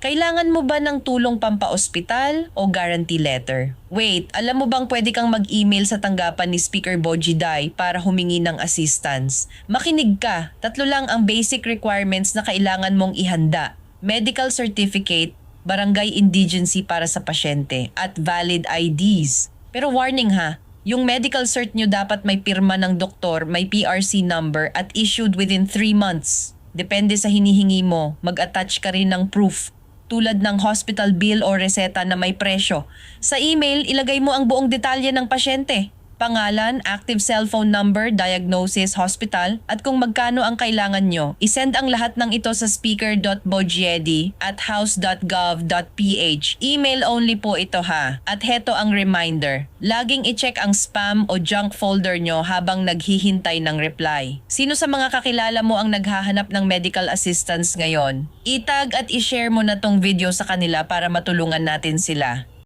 Kailangan mo ba ng tulong pampaospital o guarantee letter? Wait, alam mo bang pwede kang mag-email sa tanggapan ni Speaker Boji Day para humingi ng assistance? Makinig ka, 3 lang ang basic requirements na kailangan mong ihanda. Medical certificate, barangay indigency para sa pasyente, at valid IDs. Pero warning ha, yung medical cert nyo dapat may pirma ng doktor, may PRC number at issued within 3 months. Depende sa hinihingi mo, mag-attach ka rin ng proof tulad ng hospital bill o reseta na may presyo. Sa email, ilagay mo ang buong detalye ng pasyente. Pangalan, active cellphone number, diagnosis, hospital, at kung magkano ang kailangan nyo. Isend ang lahat ng ito sa speaker.bojedi@house.gov.ph. Email only po ito ha. At heto ang reminder. Laging i-check ang spam o junk folder nyo habang naghihintay ng reply. Sino sa mga kakilala mo ang naghahanap ng medical assistance ngayon? Itag at i-share mo na tong video sa kanila para matulungan natin sila.